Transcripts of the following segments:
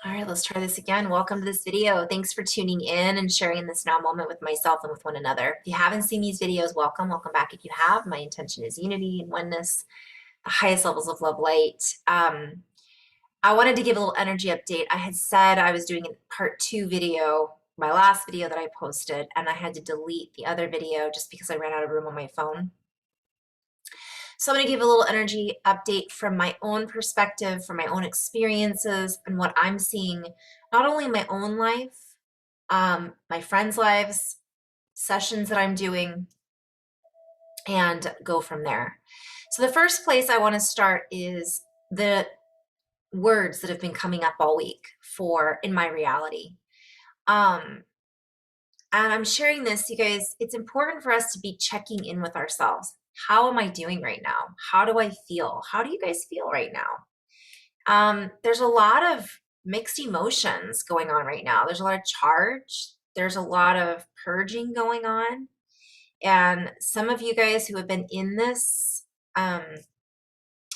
All right, let's try this again. Welcome to this video. Thanks for tuning in and sharing this now moment with myself and with one another. If you haven't seen these videos, welcome. Welcome back if you have. My intention is unity and oneness, the highest levels of love light. I wanted to give a little energy update. I had said I was doing a part 2 video, my last video that I posted, and I had to delete the other video just because I ran out of room on my phone. So I'm going to give a little energy update from my own perspective, from my own experiences, and what I'm seeing, not only in my own life, my friends' lives, sessions that I'm doing, and go from there. So the first place I want to start is the words that have been coming up all week in my reality. And I'm sharing this, you guys, it's important for us to be checking in with ourselves. How am I doing right now? How do I feel? How do you guys feel right now? There's a lot of mixed emotions going on right now. There's a lot of charge. There's a lot of purging going on. And some of you guys who have been in this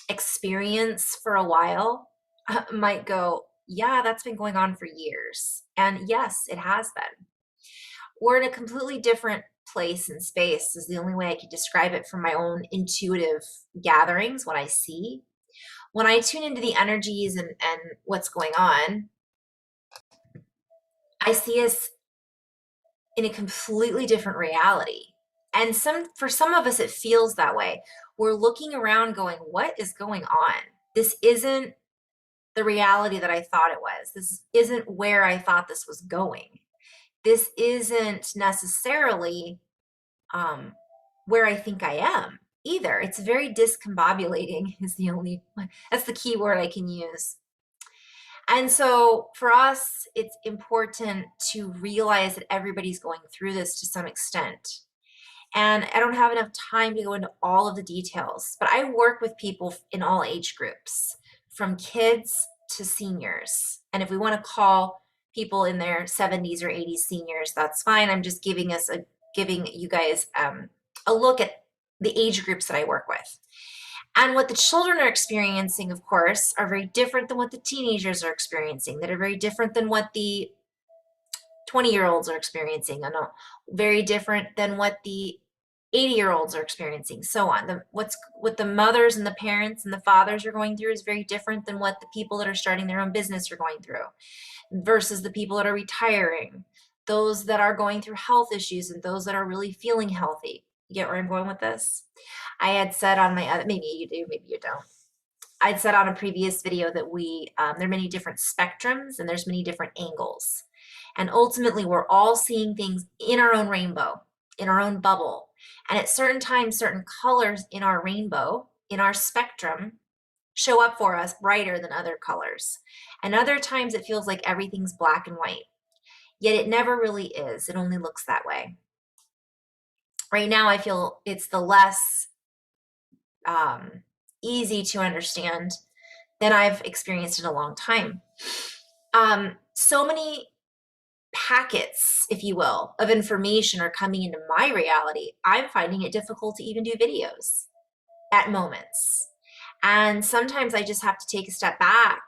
experience for a while might go, yeah, that's been going on for years. And yes, it has been. We're in a completely different place and space is the only way I can describe it from my own intuitive gatherings, what I see. When I tune into the energies and what's going on, I see us in a completely different reality. And for some of us, it feels that way. We're looking around going, what is going on? This isn't the reality that I thought it was. This isn't where I thought this was going. This isn't necessarily where I think I am either. It's very discombobulating that's the key word I can use. And so for us, it's important to realize that everybody's going through this to some extent. And I don't have enough time to go into all of the details, but I work with people in all age groups, from kids to seniors. And if we want to call people in their 70s or 80s seniors, that's fine. I'm just giving you guys a look at the age groups that I work with. And what the children are experiencing, of course, are very different than what the teenagers are experiencing, that are very different than what the 20-year-olds are experiencing, and very different than what the 80-year-olds are experiencing, so on. What the mothers and the parents and the fathers are going through is very different than what the people that are starting their own business are going through, versus the people that are retiring, those that are going through health issues, and those that are really feeling healthy. You get where I'm going with this? I had said on my other, maybe you do, maybe you don't. I'd said on a previous video that there are many different spectrums and there's many different angles. And ultimately, we're all seeing things in our own rainbow, in our own bubble. And at certain times, certain colors in our rainbow, in our spectrum, show up for us brighter than other colors. And other times it feels like everything's black and white. Yet it never really is. It only looks that way. Right now, I feel it's the less easy to understand than I've experienced in a long time. So many packets, if you will, of information are coming into my reality. I'm finding it difficult to even do videos at moments. And sometimes I just have to take a step back.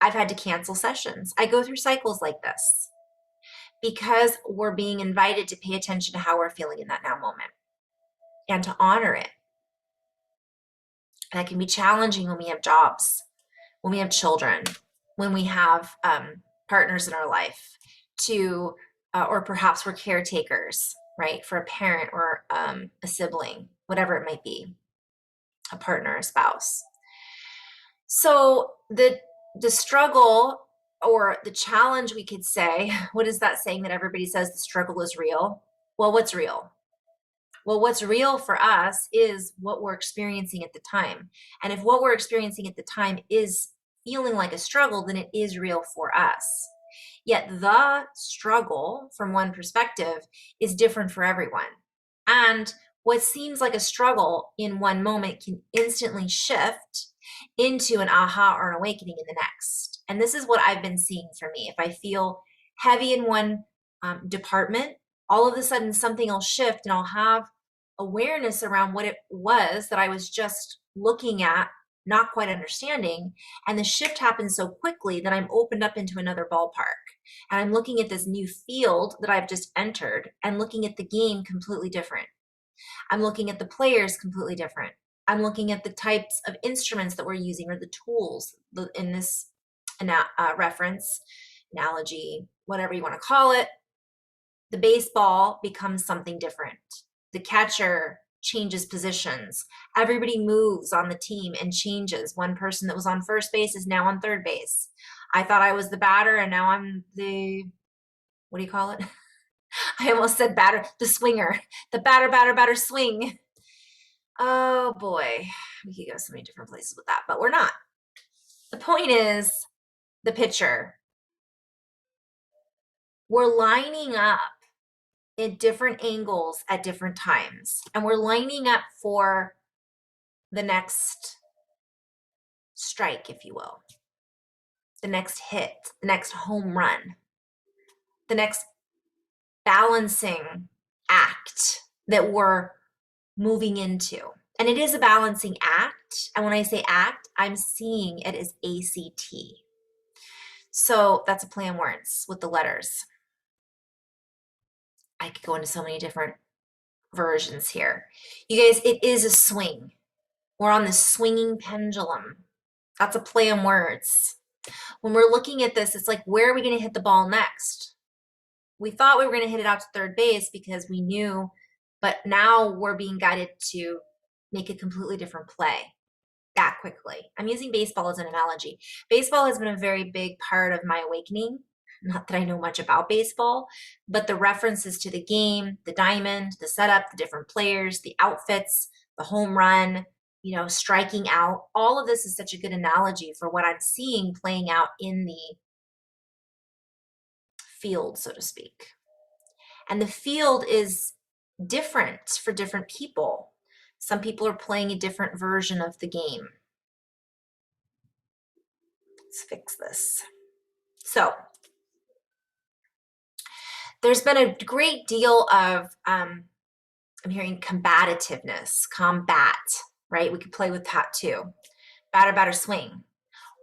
I've had to cancel sessions. I go through cycles like this because we're being invited to pay attention to how we're feeling in that now moment and to honor it. That can be challenging when we have jobs, when we have children, when we have partners in our life, or perhaps we're caretakers, right, for a parent or a sibling, whatever it might be, a partner, a spouse. So the struggle or the challenge, we could say, what is that saying that everybody says the struggle is real? Well, what's real? Well, what's real for us is what we're experiencing at the time. And if what we're experiencing at the time is feeling like a struggle, then it is real for us. Yet the struggle, from one perspective, is different for everyone. And what seems like a struggle in one moment can instantly shift into an aha or an awakening in the next. And this is what I've been seeing for me. If I feel heavy in one department, all of a sudden something will shift and I'll have awareness around what it was that I was just looking at not quite understanding. And the shift happens so quickly that I'm opened up into another ballpark. And I'm looking at this new field that I've just entered and looking at the game completely different. I'm looking at the players completely different. I'm looking at the types of instruments that we're using or the tools in this reference, analogy, whatever you want to call it. The baseball becomes something different. The catcher changes positions. Everybody moves on the team and changes. One person that was on first base is now on third base. I thought I was the batter and now I'm the, what do you call it? I almost said batter, the swinger. The batter, swing. Oh boy, we could go so many different places with that, but we're not. The point is the pitcher. We're lining up at different angles at different times, and we're lining up for the next strike, if you will, the next hit, the next home run, the next balancing act that we're moving into. And it is a balancing act. And when I say act, I'm seeing it as ACT. So that's a play on words with the letters. I could go into so many different versions here. You guys, it is a swing. We're on the swinging pendulum. That's a play on words. When we're looking at this, it's like, where are we going to hit the ball next? We thought we were going to hit it out to third base because we knew, but now we're being guided to make a completely different play that quickly. I'm using baseball as an analogy. Baseball has been a very big part of my awakening. Not that I know much about baseball, but the references to the game, the diamond, the setup, the different players, the outfits, the home run, you know, striking out, all of this is such a good analogy for what I'm seeing playing out in the field, so to speak. And the field is different for different people. Some people are playing a different version of the game. Let's fix this. So there's been a great deal of, I'm hearing combativeness, combat, right? We could play with that too. Batter, swing.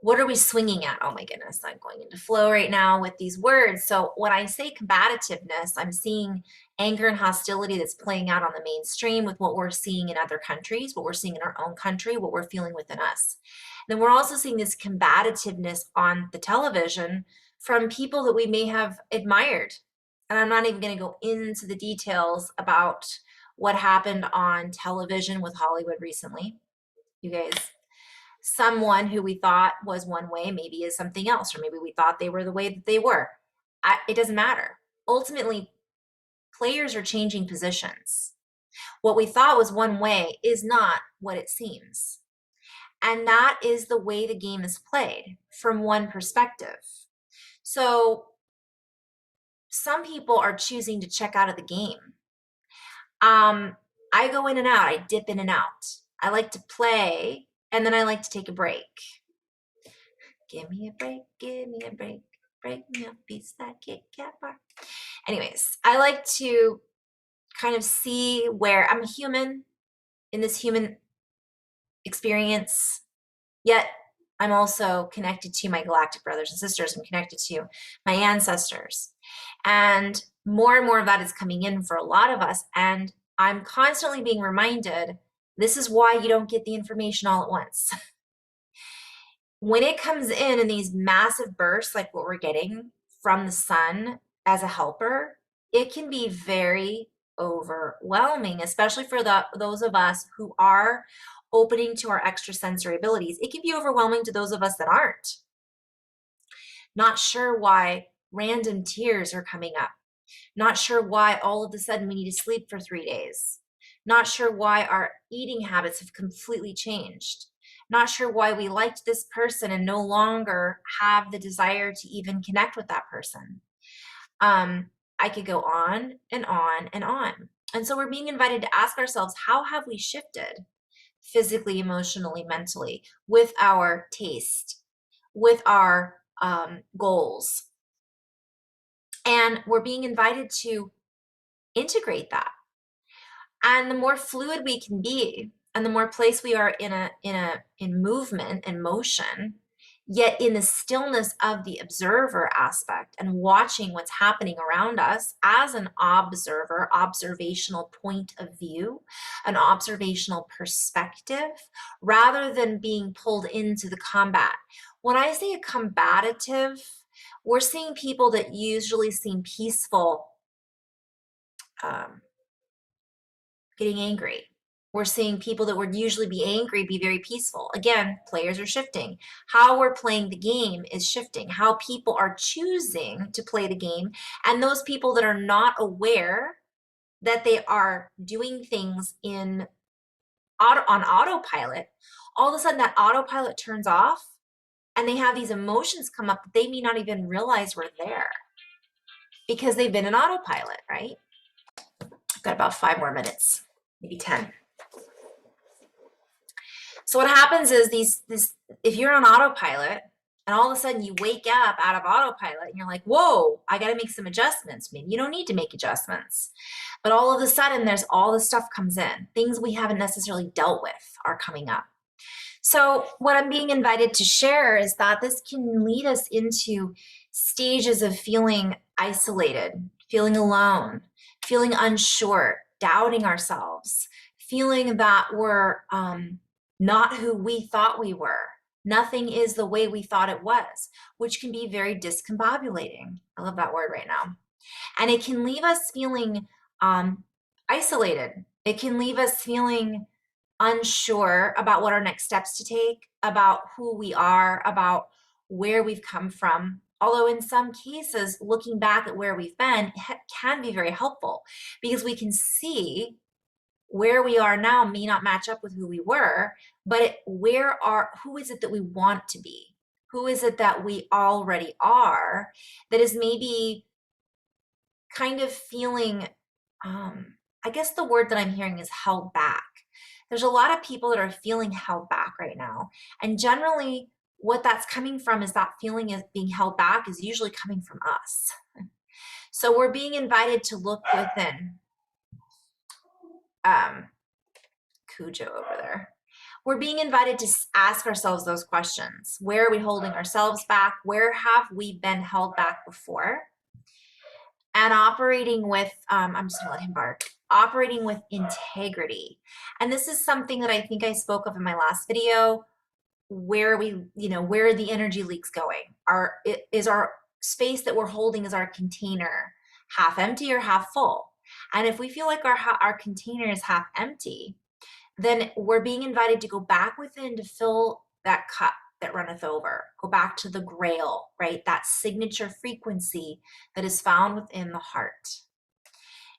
What are we swinging at? Oh my goodness, I'm going into flow right now with these words. So when I say combativeness, I'm seeing anger and hostility that's playing out on the mainstream with what we're seeing in other countries, what we're seeing in our own country, what we're feeling within us. Then we're also seeing this combativeness on the television from people that we may have admired. And I'm not even going to go into the details about what happened on television with Hollywood recently. You guys, someone who we thought was one way maybe is something else, or maybe we thought they were the way that they were. It doesn't matter. Ultimately, players are changing positions. What we thought was one way is not what it seems. And that is the way the game is played from one perspective. So some people are choosing to check out of the game. I go in and out. I dip in and out. I like to play, and then I like to take a break. Give me a break, give me a break, break me a piece of that Kit Kat bar. Anyways, I like to kind of see where I'm a human in this human experience, yet I'm also connected to my galactic brothers and sisters. I'm connected to my ancestors. And more of that is coming in for a lot of us. And I'm constantly being reminded, this is why you don't get the information all at once. When it comes in these massive bursts, like what we're getting from the sun as a helper, it can be very overwhelming, especially for those of us who are opening to our extrasensory abilities. It can be overwhelming to those of us that aren't. Not sure why random tears are coming up. Not sure why all of a sudden we need to sleep for 3 days. Not sure why our eating habits have completely changed. Not sure why we liked this person and no longer have the desire to even connect with that person. I could go on and on and on. And so we're being invited to ask ourselves, how have we shifted physically, emotionally, mentally, with our taste, with our goals? And we're being invited to integrate that. And the more fluid we can be, and the more place we are in movement and motion, yet in the stillness of the observer aspect and watching what's happening around us as an observer, observational point of view, an observational perspective, rather than being pulled into the combat. When I say a combative, we're seeing people that usually seem peaceful getting angry. We're seeing people that would usually be angry be very peaceful. Again, players are shifting. How we're playing the game is shifting. How people are choosing to play the game, and those people that are not aware that they are doing things on autopilot, all of a sudden that autopilot turns off and they have these emotions come up that they may not even realize were there because they've been in autopilot, right? I've got about 5 more minutes, maybe 10. So what happens is if you're on autopilot and all of a sudden you wake up out of autopilot and you're like, whoa, I got to make some adjustments. Maybe you don't need to make adjustments. But all of a sudden there's all this stuff comes in. Things we haven't necessarily dealt with are coming up. So what I'm being invited to share is that this can lead us into stages of feeling isolated, feeling alone, feeling unsure, doubting ourselves, feeling that we're not who we thought we were. Nothing is the way we thought it was, which can be very discombobulating. I love that word right now. And it can leave us feeling isolated. It can leave us feeling unsure about what our next steps to take, about who we are, about where we've come from. Although in some cases, looking back at where we've been can be very helpful because we can see where we are now may not match up with who we were, but who is it that we want to be? Who is it that we already are that is maybe kind of feeling, I guess the word that I'm hearing is held back. There's a lot of people that are feeling held back right now. And generally what that's coming from is that feeling of being held back is usually coming from us. So we're being invited to look within. Cujo over there. We're being invited to ask ourselves those questions. Where are we holding ourselves back? Where have we been held back before? And operating with, I'm just gonna let him bark, operating with integrity. And this is something that I think I spoke of in my last video, where where are the energy leaks going? Is our space that we're holding, is our container half empty or half full? And if we feel like our container is half empty, then we're being invited to go back within to fill that cup that runneth over. Go back to the grail, right? That signature frequency that is found within the heart.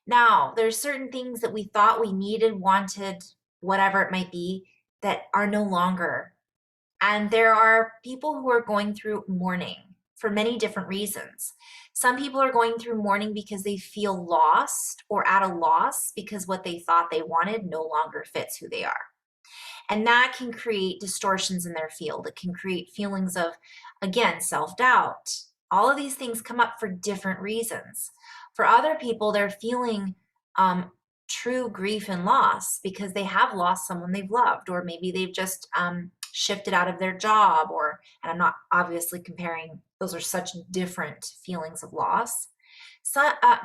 Now, there's certain things that we thought we needed, wanted, whatever it might be, that are no longer. And there are people who are going through mourning for many different reasons. Some people are going through mourning because they feel lost or at a loss because what they thought they wanted no longer fits who they are. And that can create distortions in their field. It can create feelings of, again, self-doubt. All of these things come up for different reasons. For other people, they're feeling true grief and loss because they have lost someone they've loved, or maybe they've just shifted out of their job, and I'm not obviously comparing, those are such different feelings of loss. So I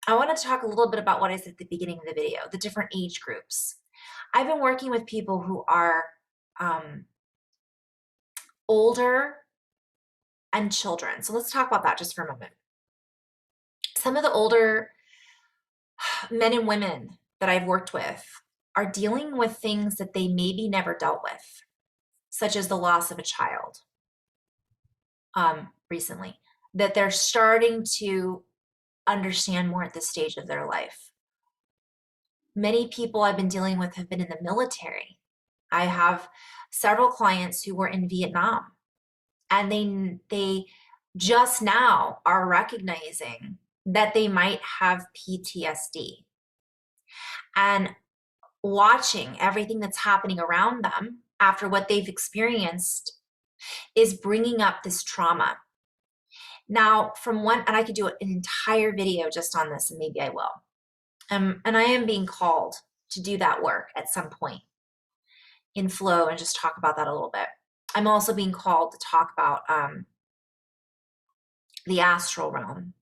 want to talk a little bit about what I said at the beginning of the video, the different age groups. I've been working with people who are older and children. So let's talk about that just for a moment. Some of the older men and women that I've worked with are dealing with things that they maybe never dealt with, such as the loss of a child recently, that they're starting to understand more at this stage of their life. Many people I've been dealing with have been in the military. I have several clients who were in Vietnam, and they just now are recognizing that they might have PTSD. And watching everything that's happening around them after what they've experienced is bringing up this trauma. Now, and I could do an entire video just on this, and maybe I will. And I am being called to do that work at some point. in flow and just talk about that a little bit. I'm also being called to talk about the astral realm.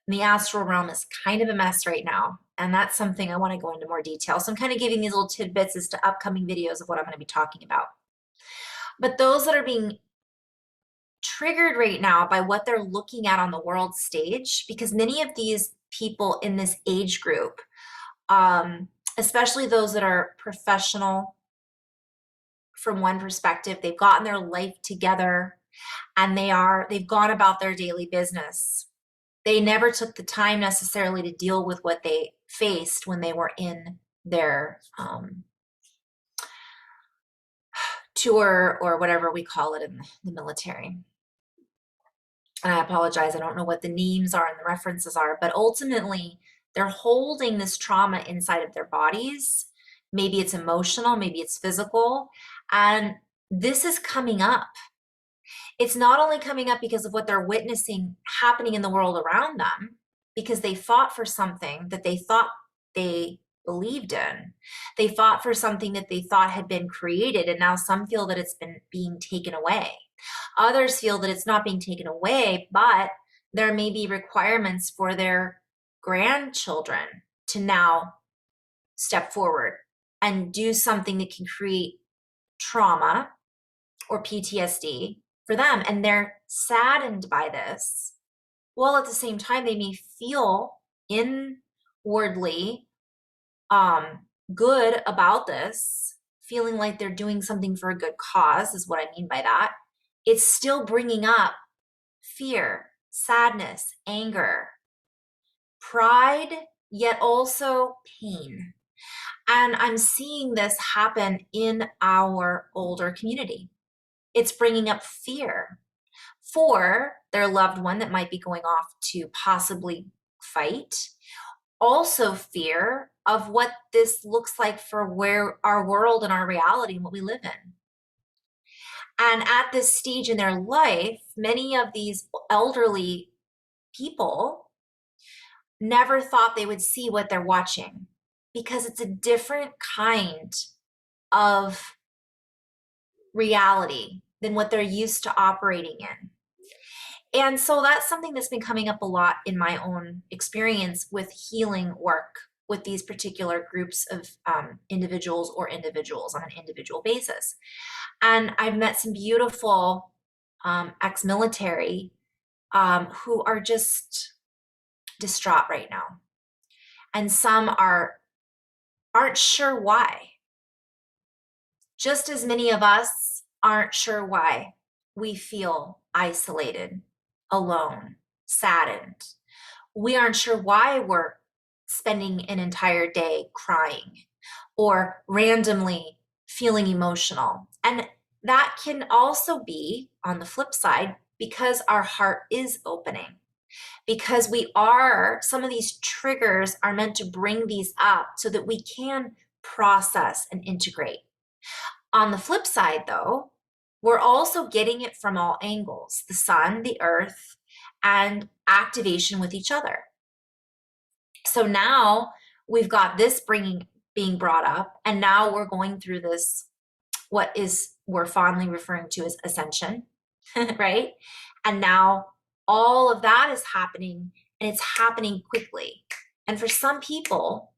And the astral realm is kind of a mess right now, and that's something I want to go into more detail. So I'm kind of giving these little tidbits as to upcoming videos of what I'm going to be talking about. But those that are being triggered right now by what they're looking at on the world stage, because many of these people in this age group, especially those that are professional from one perspective, they've gotten their life together and they've gone about their daily business. They never took the time necessarily to deal with what they faced when they were in their tour, or whatever we call it in the military. And I apologize, I don't know what the names are and the references are, but ultimately they're holding this trauma inside of their bodies. Maybe it's emotional, maybe it's physical, and this is coming up. It's not only coming up because of what they're witnessing happening in the world around them, because they fought for something that they thought they believed in. They fought for something that they thought had been created, and now some feel that it's been being taken away. Others feel that it's not being taken away, but there may be requirements for their grandchildren to now step forward and do something that can create trauma or PTSD for them. And they're saddened by this, while at the same time they may feel inwardly good about this, feeling like they're doing something for a good cause, is what I mean by that. It's still bringing up fear, sadness, anger, pride, yet also pain. And I'm seeing this happen in our older community. It's bringing up fear for their loved one that might be going off to possibly fight. Also fear of what this looks like for where our world and our reality and what we live in. And at this stage in their life, many of these elderly people never thought they would see what they're watching, because it's a different kind of reality than what they're used to operating in. And so that's something that's been coming up a lot in my own experience with healing work with these particular groups of individuals on an individual basis. And I've met some beautiful ex-military who are just distraught right now. And some aren't sure why. Just as many of us aren't sure why we feel isolated, alone, saddened. We aren't sure why we're spending an entire day crying or randomly feeling emotional. And that can also be, on the flip side, because our heart is opening. Because some of these triggers are meant to bring these up so that we can process and integrate. On the flip side, though, we're also getting it from all angles: the sun, the earth, and activation with each other. So now we've got this being brought up, and now we're going through this, we're fondly referring to as ascension, right? And now all of that is happening, and it's happening quickly. And for some people,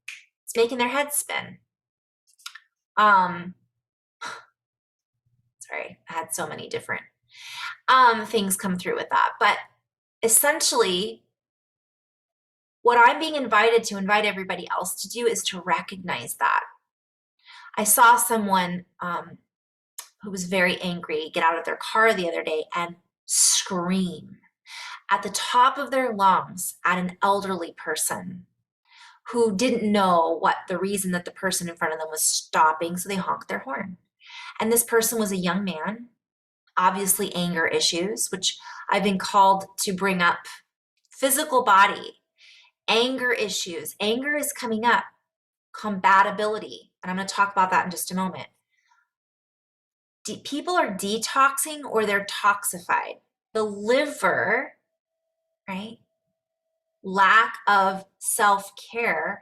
it's making their head spin. Sorry, I had so many different things come through with that. But essentially, what I'm being invited to invite everybody else to do is to recognize that. I saw someone who was very angry get out of their car the other day and scream at the top of their lungs at an elderly person who didn't know what the reason that the person in front of them was stopping, so they honked their horn. And this person was a young man, obviously anger issues, which I've been called to bring up physical body, anger issues. Anger is coming up, compatibility, and I'm going to talk about that in just a moment. People are detoxing or they're toxified. The liver, right? Lack of self-care,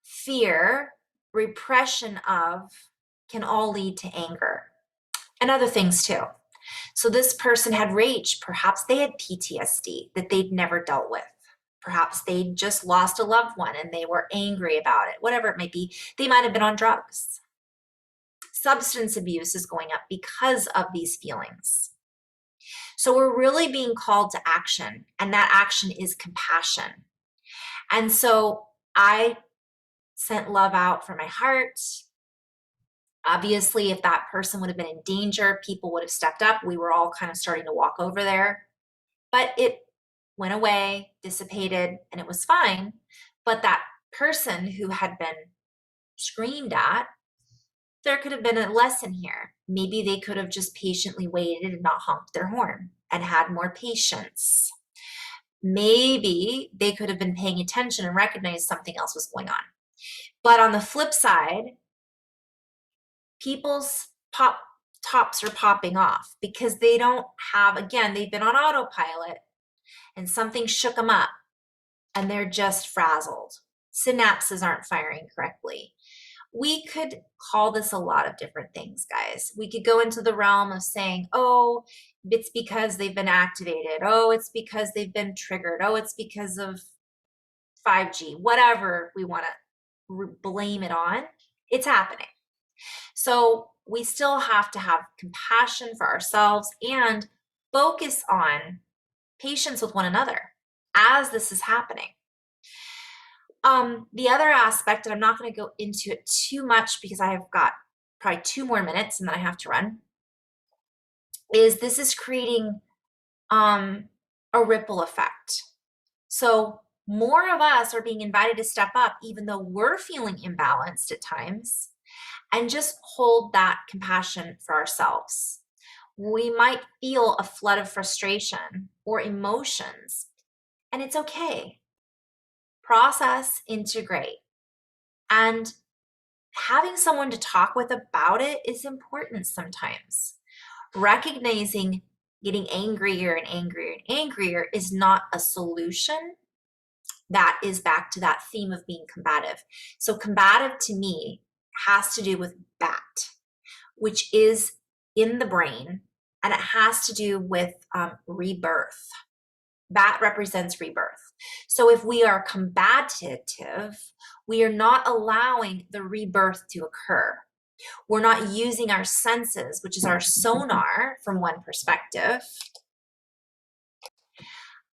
fear, repression of can all lead to anger and other things too. So this person had rage. Perhaps they had PTSD that they'd never dealt with. Perhaps they just lost a loved one and they were angry about it. Whatever it might be, they might have been on drugs. Substance abuse is going up because of these feelings. So we're really being called to action, and that action is compassion. And so I sent love out from my heart. Obviously, if that person would have been in danger, people would have stepped up. We were all kind of starting to walk over there, but it went away, dissipated, and it was fine. But that person who had been screamed at, there could have been a lesson here. Maybe they could have just patiently waited and not honked their horn and had more patience. Maybe they could have been paying attention and recognized something else was going on. But on the flip side, people's tops are popping off because they don't have, again, they've been on autopilot and something shook them up and they're just frazzled. Synapses aren't firing correctly. We could call this a lot of different things, guys. We could go into the realm of saying, oh, it's because they've been activated. Oh, it's because they've been triggered. Oh, it's because of 5G, whatever we want to blame it on. It's happening. So we still have to have compassion for ourselves and focus on patience with one another as this is happening. The other aspect, and I'm not going to go into it too much because I have got probably 2 more minutes and then I have to run, is this is creating a ripple effect. So more of us are being invited to step up even though we're feeling imbalanced at times, and just hold that compassion for ourselves. We might feel a flood of frustration or emotions, and it's okay. Process, integrate. And having someone to talk with about it is important sometimes. Recognizing getting angrier and angrier and angrier is not a solution. That is back to that theme of being combative. So combative to me has to do with BAT, which is in the brain, and it has to do with rebirth. That represents rebirth. So if we are combative, we are not allowing the rebirth to occur. We're not using our senses, which is our sonar from one perspective.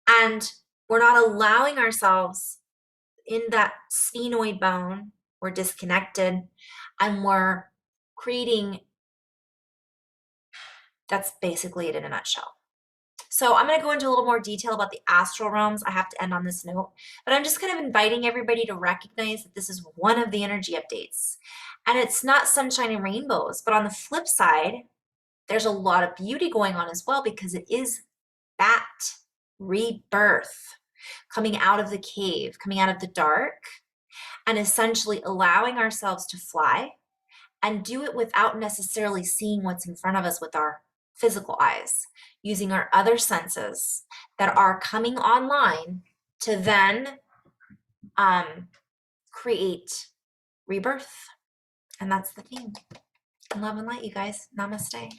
And we're not allowing ourselves in that sphenoid bone. We're disconnected and we're creating, that's basically it in a nutshell. So I'm going to go into a little more detail about the astral realms. I have to end on this note, but I'm just kind of inviting everybody to recognize that this is one of the energy updates. And it's not sunshine and rainbows, but on the flip side, there's a lot of beauty going on as well because it is that rebirth, coming out of the cave, coming out of the dark, and essentially allowing ourselves to fly and do it without necessarily seeing what's in front of us with our physical eyes, using our other senses that are coming online to then create rebirth. And that's the theme. Love and light, you guys. Namaste.